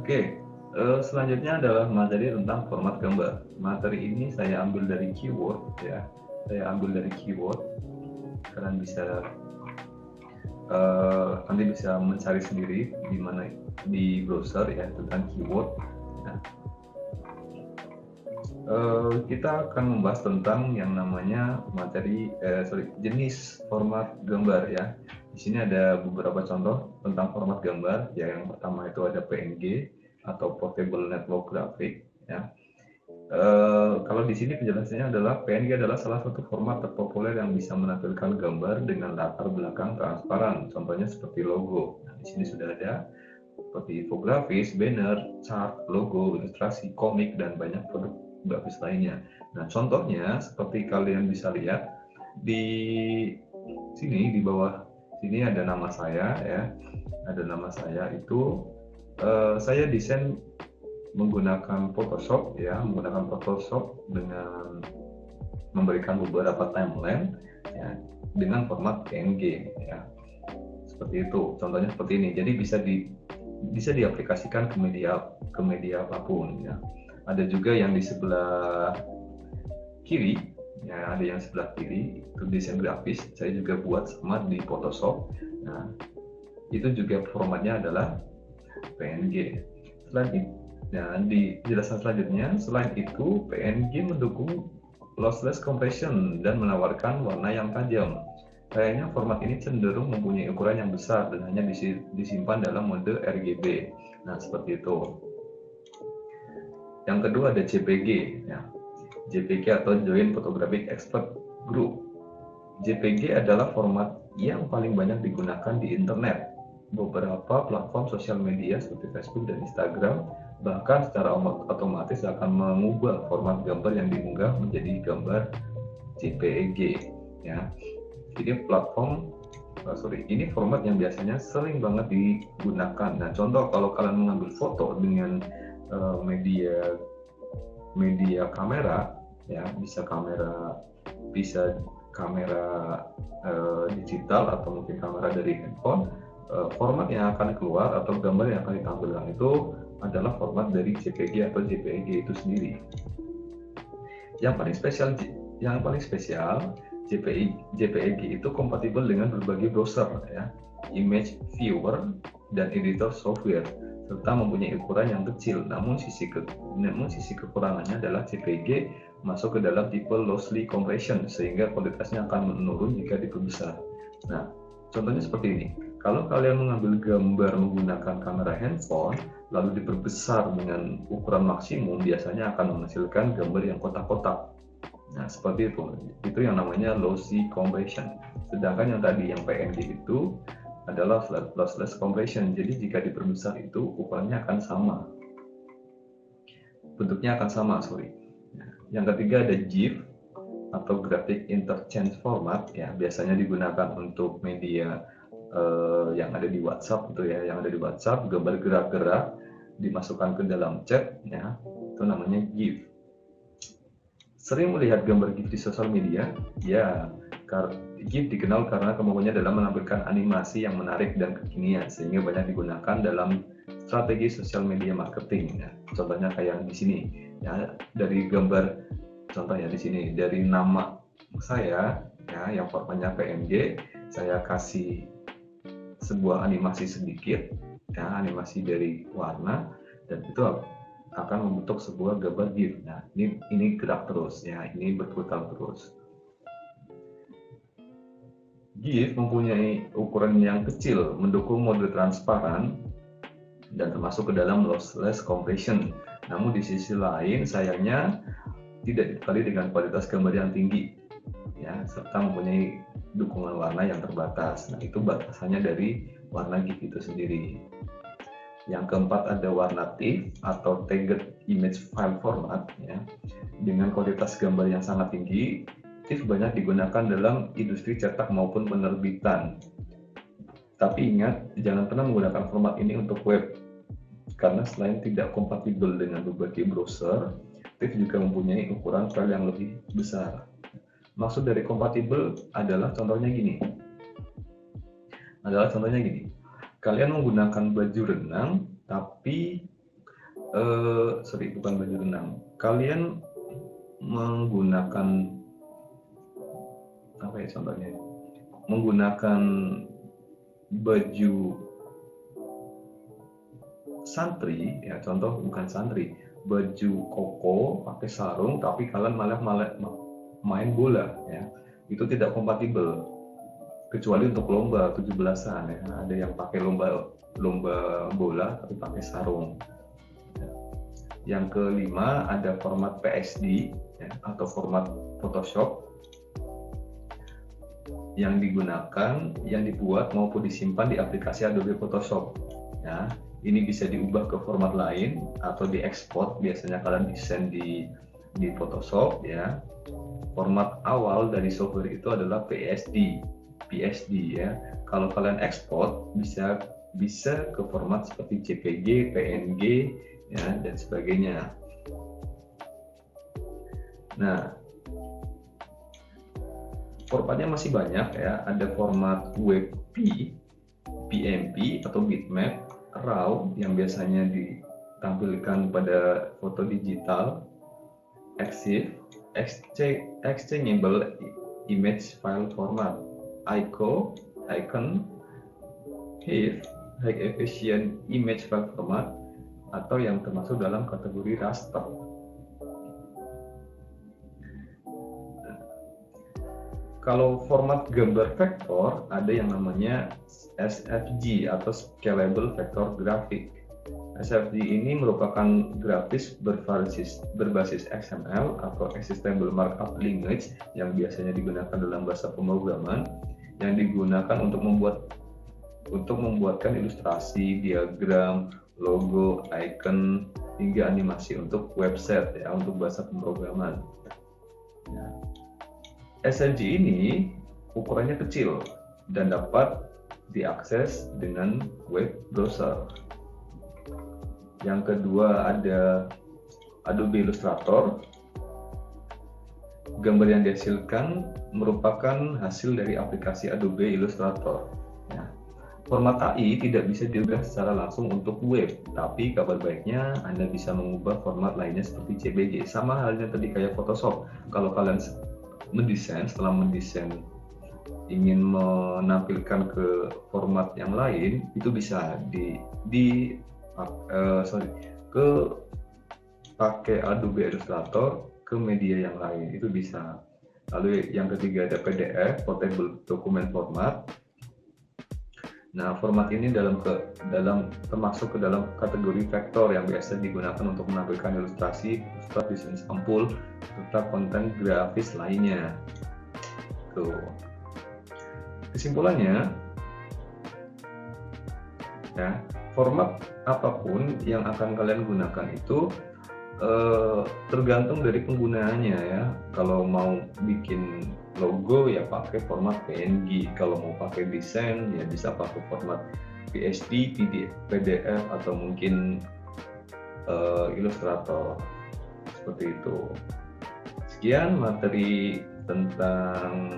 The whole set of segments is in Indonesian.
Oke, selanjutnya adalah materi tentang format gambar. Materi ini saya ambil dari keyword ya. Saya ambil dari keyword. Kalian bisa nanti bisa mencari sendiri di mana di browser ya tentang keyword. Nah, kita akan membahas tentang yang namanya jenis format gambar ya. Di sini ada beberapa contoh tentang format gambar. Ya, yang pertama itu ada PNG atau Portable Network Graphic ya. Kalau di sini penjelasannya adalah PNG adalah salah satu format terpopuler yang bisa menampilkan gambar dengan latar belakang transparan. Contohnya seperti logo. Nah, di sini sudah ada seperti infografis, banner, chart, logo, ilustrasi, komik, dan banyak produk grafis lainnya. Nah, contohnya seperti kalian bisa lihat di sini di bawah sini ada nama saya ya, ada nama saya itu saya desain menggunakan Photoshop ya, menggunakan Photoshop dengan memberikan beberapa timeline ya, dengan format PNG ya. Seperti itu, contohnya seperti ini. Jadi bisa diaplikasikan ke media apapun ya. Ada juga yang di sebelah kiri ya, ada yang sebelah kiri itu desain grafis. Saya juga buat sama di Photoshop. Nah, itu juga formatnya adalah PNG. Dan di penjelasan selanjutnya, selain itu PNG mendukung lossless compression dan menawarkan warna yang tajam. Kayaknya format ini cenderung mempunyai ukuran yang besar dan hanya disimpan dalam mode RGB. Nah, seperti itu. Yang kedua ada JPG ya. JPG atau Joint Photographic Expert Group. JPG adalah format yang paling banyak digunakan di internet. Beberapa platform sosial media seperti Facebook dan Instagram bahkan secara otomatis akan mengubah format gambar yang diunggah menjadi gambar JPG ya. Ini format yang biasanya sering banget digunakan. Nah, contoh kalau kalian mengambil foto dengan media kamera ya, bisa kamera digital atau mungkin kamera dari handphone. Format yang akan keluar atau gambar yang akan ditampilkan itu adalah format dari JPG atau JPG itu sendiri. Yang paling spesial JPG itu kompatibel dengan berbagai browser ya, image viewer dan editor software, serta mempunyai ukuran yang kecil. Namun sisi kekurangannya adalah JPG masuk ke dalam tipe lossy compression sehingga kualitasnya akan menurun jika diperbesar. Nah, contohnya seperti ini. Kalau kalian mengambil gambar menggunakan kamera handphone lalu diperbesar dengan ukuran maksimum, biasanya akan menghasilkan gambar yang kotak-kotak. Nah, seperti itu. Itu yang namanya lossy compression. Sedangkan yang tadi yang PNG itu adalah lossless compression. Jadi jika diperbesar itu ukurannya akan sama. Bentuknya akan sama, Nah, yang ketiga ada GIF atau Graphic Interchange Format ya, biasanya digunakan untuk media yang ada di WhatsApp itu ya, yang ada di WhatsApp, gambar gerak-gerak dimasukkan ke dalam chat ya, itu namanya GIF. Sering melihat gambar GIF di sosial media? Ya, GIF dikenal karena kemampuannya dalam menampilkan animasi yang menarik dan kekinian, sehingga banyak digunakan dalam strategi sosial media marketing. Ya. Contohnya kayak di sini, ya, dari gambar, contohnya di sini, dari nama saya, ya, yang formatnya PNG, saya kasih sebuah animasi sedikit, ya, animasi dari warna, dan itu akan membentuk sebuah gambar GIF. Nah, ini gerak terus ya, ini berputar terus. GIF mempunyai ukuran yang kecil, mendukung mode transparan dan termasuk ke dalam lossless compression. Namun di sisi lain sayangnya tidak dibekali dengan kualitas gambar yang tinggi ya, serta mempunyai dukungan warna yang terbatas. Nah, itu batasannya dari warna GIF itu sendiri. Yang keempat ada warna TIFF atau Target Image File Format ya. Dengan kualitas gambar yang sangat tinggi, TIFF banyak digunakan dalam industri cetak maupun penerbitan. Tapi ingat, jangan pernah menggunakan format ini untuk web, karena selain tidak kompatibel dengan berbagai browser, TIFF juga mempunyai ukuran file yang lebih besar. Maksud dari kompatibel adalah contohnya gini. Kalian menggunakan baju renang, tapi bukan baju renang. Kalian menggunakan apa ya contohnya? Menggunakan baju santri, ya contoh bukan santri, baju koko pakai sarung, tapi kalian malah main bola, ya itu tidak kompatibel. Kecuali untuk lomba 17-an, ya ada yang pakai lomba bola tapi pakai sarung. Yang kelima ada format PSD, ya, atau format Photoshop yang dibuat maupun disimpan di aplikasi Adobe Photoshop. Ya, ini bisa diubah ke format lain atau diekspor. Biasanya kalian desain di Photoshop, ya. Format awal dari software itu adalah PSD, ya. Kalau kalian ekspor bisa ke format seperti JPG, PNG, ya, dan sebagainya. Nah, formatnya masih banyak, ya. Ada format WebP, PNG atau bitmap, RAW yang biasanya ditampilkan pada foto digital, EXIF, Exchangeable Image File Format, Icon, HEIF, High Efficient Image File Format, atau yang termasuk dalam kategori raster. Kalau format gambar vektor ada yang namanya SVG atau Scalable Vector Graphic. SVG ini merupakan grafis berbasis XML atau Extensible Markup Language yang biasanya digunakan dalam bahasa pemrograman, yang digunakan untuk membuatkan ilustrasi, diagram, logo, icon, hingga animasi untuk website, ya, untuk bahasa pemrograman. Ya. SVG ini ukurannya kecil dan dapat diakses dengan web browser. Yang kedua ada Adobe Illustrator. Gambar yang dihasilkan merupakan hasil dari aplikasi Adobe Illustrator. Ya. Format AI tidak bisa diunggah secara langsung untuk web, tapi kabar baiknya Anda bisa mengubah format lainnya seperti JPG. Sama halnya tadi kayak Photoshop. Kalau kalian setelah mendesain ingin menampilkan ke format yang lain, itu bisa pakai Adobe Illustrator ke media yang lain, itu bisa. Lalu yang ketiga ada PDF, Portable Document Format. Nah, format ini termasuk ke dalam kategori vektor yang biasa digunakan untuk menampilkan ilustrasi, desain sampul, serta konten grafis lainnya. Tuh. Kesimpulannya, ya, format apapun yang akan kalian gunakan itu tergantung dari penggunaannya, ya. Kalau mau bikin logo ya pakai format PNG, kalau mau pakai desain ya bisa pakai format PSD, PDF atau mungkin Illustrator, seperti itu. Sekian materi tentang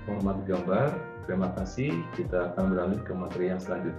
format gambar. Terima kasih. Kita akan beralih ke materi yang selanjutnya.